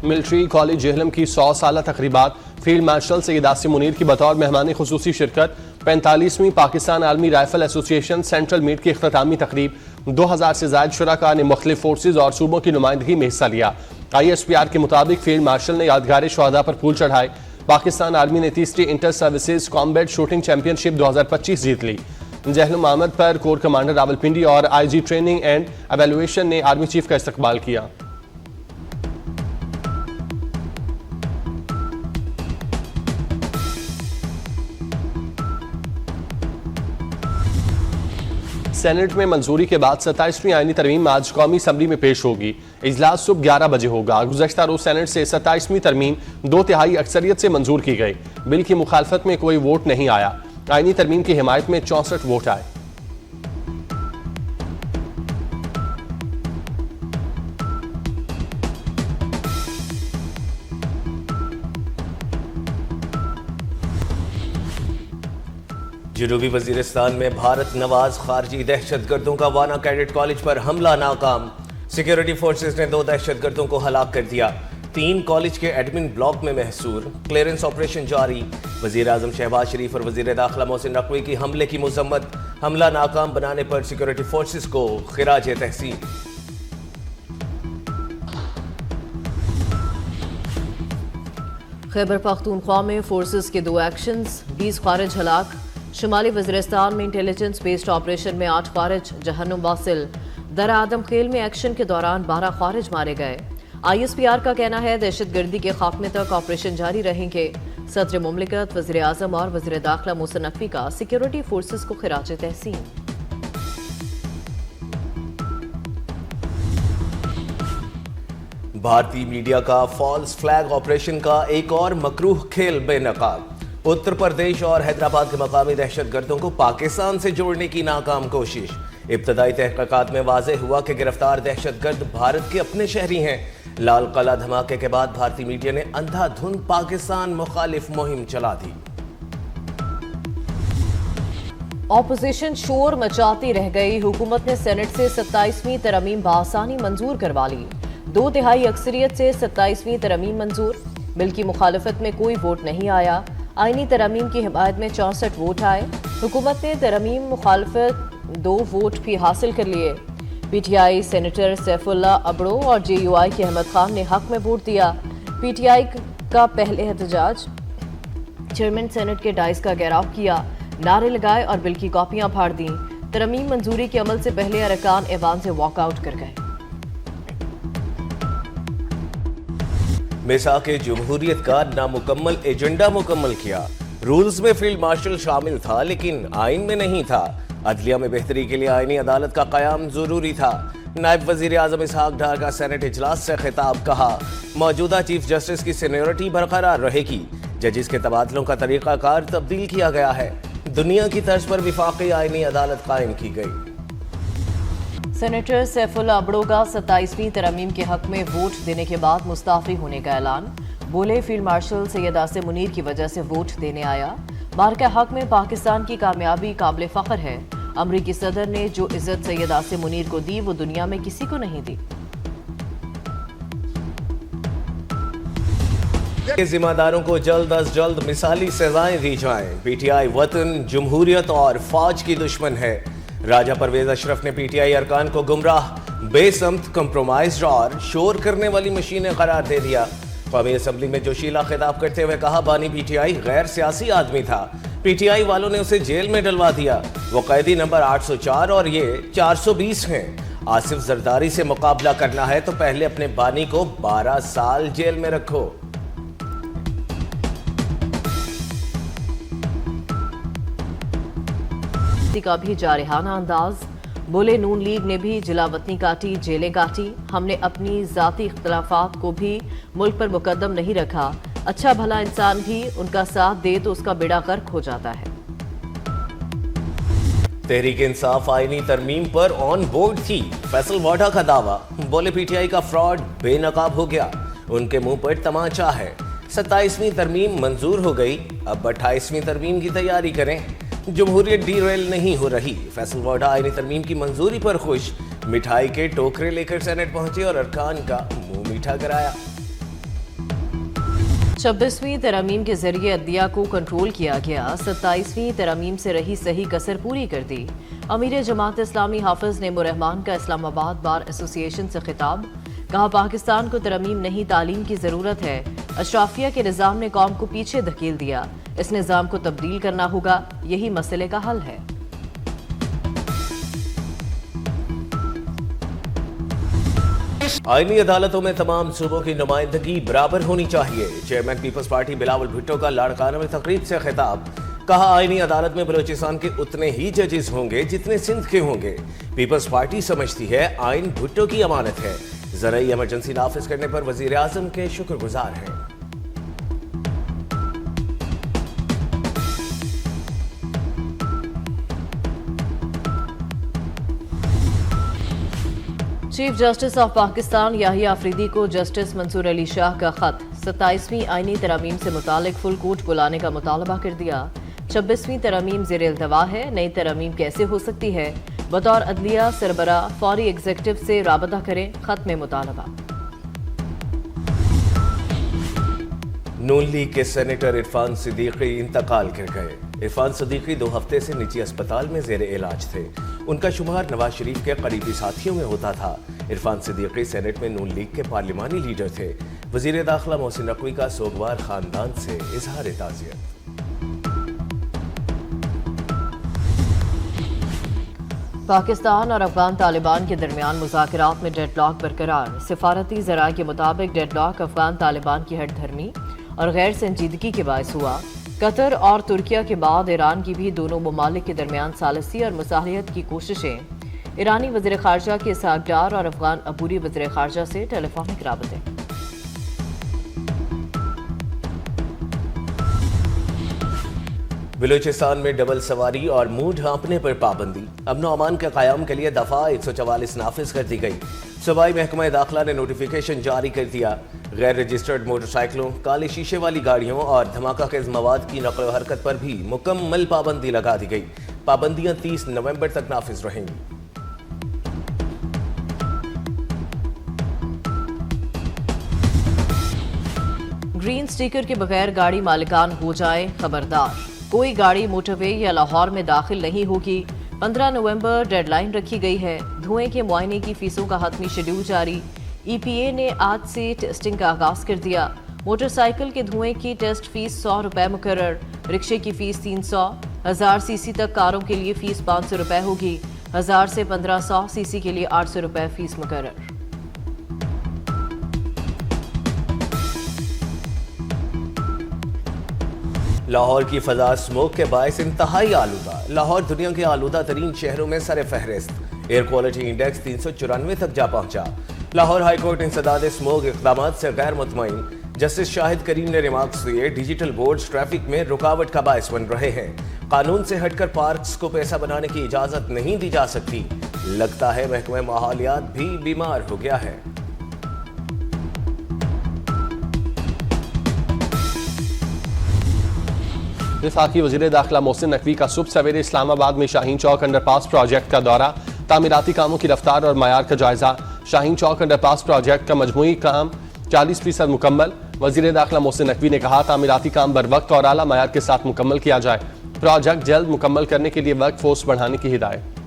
Military college Jhelum की 100 साल तकरीबात, फील्ड मार्शल सैयद आसिम मुनीर की बतौर मेहमान खुसूसी शिरकत। 45वीं Pakistan army rifle association central meet की इख्तितामी तकरीब। 2000 से ज्यादा शुरका ने मुख्तलिफ फोर्सेज और सूबों की नुमाइंदगी में हिस्सा लिया। ISPR के मुताबिक फील्ड मार्शल ने यादगार शहदा पर फूल चढ़ाए। पाकिस्तान आर्मी ने तीसरी inter services combat shooting championship 2025 जीत ली। जहलम आमद पर कोर कमांडर रावलपिंडी और IG ट्रेनिंग एंड एवेल्युएशन ने आर्मी चीफ का इस्तकबाल किया। सेनेट में मंजूरी के बाद 27वीं आईनी तरमीम आज कौमी असम्बली में पेश होगी। इजलास सुबह 11 बजे होगा। गुज़श्ता रोज सेनेट से 27वीं तरमीम 2/3 अक्सरियत से मंजूर की गई। बिल की मुखालफत में कोई वोट नहीं आया। आईनी तरमीम की हिमायत में 64 वोट आए। जनूबी वजीरिस्तान में भारत नवाज खारजी दहशतगर्दों का वाना कैडेट कॉलेज पर हमला नाकाम। सिक्योरिटी फोर्सेस ने 2 दहशतगर्दों को हलाक कर दिया। 3 कॉलेज के एडमिन ब्लॉक में महसूर। क्लियरेंस ऑपरेशन जारी। वजीर आजम शहबाज शरीफ और वजीर दाखिला मोहसिन नकवी की हमले की मजम्मत। हमला नाकाम बनाने पर सिक्योरिटी फोर्सेस को खिराज तहसीन। खैबर पख्तूनख्वा में फोर्सेस के 2 एक्शंस, 20 खारिज हलाक। शुमाली वज़ीरिस्तान में इंटेलिजेंस बेस्ड ऑपरेशन में 8 खारिज जहन्नुम वासिल। दर आदम खेल में एक्शन के दौरान 12 खारिज मारे गए। ISPR का कहना है दहशतगर्दी के खात्मे तक ऑपरेशन जारी रहेंगे। सदर मुमलिकत वज़ीर आज़म और वज़ीर दाखिला मोहसिन नकवी का सिक्योरिटी फोर्सेस को खिराज तहसीन। भारतीय मीडिया का फॉल्स फ्लैग ऑपरेशन का एक और मकरूह खेल बेनकाब। उत्तर प्रदेश और हैदराबाद के मकामी दहशतगर्दों को पाकिस्तान से जोड़ने की नाकाम कोशिश। इब्तदाई तहकीकात में वाज़ेह हुआ कि गिरफ्तार दहशतगर्द भारत के अपने शहरी हैं। लाल किला धमाके के बाद भारतीय मीडिया ने अंधाधुंध पाकिस्तान मुखालिफ मुहिम चला दी। ऑपोजिशन शोर मचाती रह गई। हुकूमत ने सेनेट से 27वीं तरमीम बासानी मंजूर करवा ली। 2/3 अक्सरियत से 27वीं तरमीम मंजूर। बिल की मुखालफत में कोई वोट नहीं आया। आईनी तरमीम की हिमायत में 64 वोट आए। हुकूमत ने तरमीम मुखालफत 2 वोट भी हासिल कर लिए। PTI सेनेटर सैफुल्ला अबड़ो और JUI के अहमद खान ने हक में वोट दिया। PTI का पहले एहतजाज। चेयरमैन सेनेट के डाइस का घेराव किया, नारे लगाए और बिल की कॉपियां फाड़ दी। तरमीम मंजूरी के अमल से पहले अरकान ऐवान से वॉकआउट कर गए। मिसाक जमहूरियत का नामुकम्मल एजेंडा मुकम्मल किया। रूल्स में फील्ड मार्शल शामिल था लेकिन आइन में नहीं था। अदलिया में बेहतरी के लिए आईनी अदालत का कयाम जरूरी था। नायब वजीर आजम इसहाक डार का सेनेट इजलास से खिताब। कहा मौजूदा चीफ जस्टिस की सीनियरिटी बरकरार रहेगी। जजिस के तबादलों का तरीकाकार तब्दील किया गया है। दुनिया की तर्ज पर विफाकी आईनी अदालत कायम की गई। सेनेटर सैफुल्ला अबड़ो का 27वीं तरमीम के हक में वोट देने के बाद मुस्ताफी होने का ऐलान। बोले फील्ड मार्शल सैयद आसिम मुनीर की वजह से वोट देने आया। बार के हक में पाकिस्तान की कामयाबी काबिल फख्र है। अमरीकी सदर ने जो इज्जत सैयद आसिम मुनीर को दी वो दुनिया में किसी को नहीं दी। जिम्मेदारों को जल्द अज जल्द मिसाली सजाएं दी जाएं। PTI वतन, जमहूरियत और फौज की दुश्मन है। राजा परवेज अशरफ ने PTI अरकान को गुमराह, बेसमत, कंप्रोमाइज्ड और शोर करने वाली मशीनें करार दे दिया। कौमी असम्बली में जोशीला खिताब करते हुए कहा बानी PTI गैर सियासी आदमी था। PTI वालों ने उसे जेल में डलवा दिया। वो कैदी नंबर 804 और ये 420 हैं। आसिफ जरदारी से मुकाबला करना है तो पहले अपने बानी को 12 साल जेल में रखो। का भी जारहाना अंदाज। बोले नून लीग ने भी जिलावतनी काटी, जेलें काटी। हमने अपनी जाती इख्तलाफात को भी मुल्क पर मुकद्दम नहीं रखा। अच्छा भला इंसान भी उनका साथ दे तो उसका बेड़ा गर्क हो जाता है। तहरीक इंसाफ आईनी तरमीम पर ऑन बोर्ड थी। फैसल वाडा का दावा। बोले PTI का फ्रॉड बेनकाब हो गया। उनके मुंह पर तमाचा है। 27वीं तरमीम मंजूर हो गई। अब 28वीं तरमीम की तैयारी करें। जमहूरियत डीरेल नहीं हो रही। फैसल वाडा आईनी तरमीम की मंजूरी पर खुश। मिठाई के टोकरे लेकर सेनेट पहुंचे और अरकान का मुंह मीठा कराया। 26वीं तरमीम के जरिए अदलिया को कंट्रोल किया गया। 27वीं तरमीम से रही सही कसर पूरी कर दी। अमीर जमात इस्लामी हाफिज नेमुर्रहमान का इस्लामाबाद बार एसोसिएशन से खिताब। कहा, पाकिस्तान को तरमीम नहीं तालीम की ज़रूरत है। अशराफिया के निज़ाम ने कौम को पीछे धकेल दिया। इस निज़ाम को तब्दील करना होगा, यही मसले का हल है। आईनी अदालतों में तमाम सूबों की नुमाइंदगी बराबर होनी चाहिए। Chairman People's party Bilawal Bhutto का लाड़काना में तकरीब से खिताब। कहा, आईनी अदालत में बलोचिस्तान के उतने ही जजेस होंगे जितने सिंध के होंगे। पीपल्स पार्टी समझती है आइन भुट्टो की अमानत है। ज़रूरी इमरजेंसी नाफिज करने पर वजीर आजम के शुक्रगुजार हैं। Chief justice of Pakistan Yahya Afridi को जस्टिस मंसूर अली शाह का खत। 27वीं आईनी तरमीम से मुतालिक फुल कोर्ट बुलाने का मुतालबा कर दिया। 26वीं तरमीम ज़ेर इल्तवा है, नई तरमीम कैसे हो सकती है? बतौर अदलिया सरबरा फौरी एग्जीक्यूटिव से राबता करें, खत में मुतालबा। नून लीग के सेनेटर इरफान सिद्दीकी इंतकाल कर गए। इरफान सिद्दीकी 2 हफ्ते से निजी अस्पताल में जेर इलाज थे। उनका शुमार नवाज शरीफ के करीबी साथियों में होता था। इरफान सिद्दीकी सेनेट में नून लीग के पार्लिमानी लीडर थे। वजीर दाखिला मोहसिन नकवी का सोगवार खानदान से इजहार ताज़ियत। पाकिस्तान और अफगान तालिबान के दरमियान मुज़ाकरात में डेडलॉक बरकरार। सिफारती ज़राए के मुताबिक डेडलॉक अफगान तालिबान की हट धर्मी और गैर संजीदगी के बायस हुआ। कतर और तुर्किया के बाद ईरान की भी दोनों ममालिक के दरमियान सालसी और मुसाहरत की कोशिशें। ईरानी वज़ीर ख़ारजा के इसहाक डार और अफगान अबूरी वज़ीर ख़ारजा से टेलीफोनिक राबते। बलूचिस्तान में डबल सवारी और मुंह ढांपने पर पाबंदी। अमन व अमान के क़याम के लिए दफ़ा 144 नाफिज कर दी गई। सूबाई महकमा दाखिला ने नोटिफिकेशन जारी कर दिया। गैर रजिस्टर्ड मोटरसाइकिलों, काले शीशे वाली गाड़ियों और धमाका खेज मवाद की नकल व हरकत पर भी मुकम्मल पाबंदी लगा दी गई। पाबंदियां 30 नवंबर तक नाफिज रहेंगी। ग्रीन स्टिकर के बगैर गाड़ी मालिकान हो जाए खबरदार। कोई गाड़ी मोटरवे या लाहौर में दाखिल नहीं होगी। 15 नवंबर डेडलाइन रखी गई है। धुएं के मुआयने की फीसों का हतमी शेड्यूल जारी। EPA ने आज से टेस्टिंग का आगाज कर दिया। मोटरसाइकिल के धुएं की टेस्ट फीस 100 रुपए मुकर्रर। रिक्शे की फीस 300। 1000 सीसी तक कारों के लिए फीस 500 रुपए होगी। 1000 से 1500 सीसी के लिए 800 रुपए फीस मुकर्रर। लाहौर की फजा स्मोक के बायस इंतहाई आलूदा। लाहौर दुनिया के आलूदा तरीन शहरों में सर फहरिस्त। एयर क्वालिटी इंडेक्स 394 तक जा पहुंचा। लाहौर हाईकोर्ट इंसदाद स्मोक इक़दामात से गैर मुतमईन। जस्टिस शाहिद करीम ने रिमार्क्स दिए, डिजिटल बोर्ड्स ट्रैफिक में रुकावट का बायस बन रहे हैं। कानून से हटकर पार्क्स को पैसा बनाने की इजाजत नहीं दी जा सकती। लगता है महकमा माहौलियात भी बीमार हो गया है। वफाकी वज़ीर दाखिला मोहसिन नकवी का सुबह सवेरे इस्लामाबाद में शाहीन चौक अंडरपास प्रोजेक्ट का दौरा। तामीराती कामों की रफ्तार और मयार का जायजा। शाहीन चौक अंडरपास प्रोजेक्ट का मजमूई काम 40% मुकम्मल। वज़ीर दाखिला मोहसिन नकवी ने कहा, तामीराती काम बर वक्त और आला मयार के साथ मुकम्मल किया जाए। प्रोजेक्ट जल्द मुकम्मल करने के लिए वर्क फोर्स बढ़ाने की हिदायत।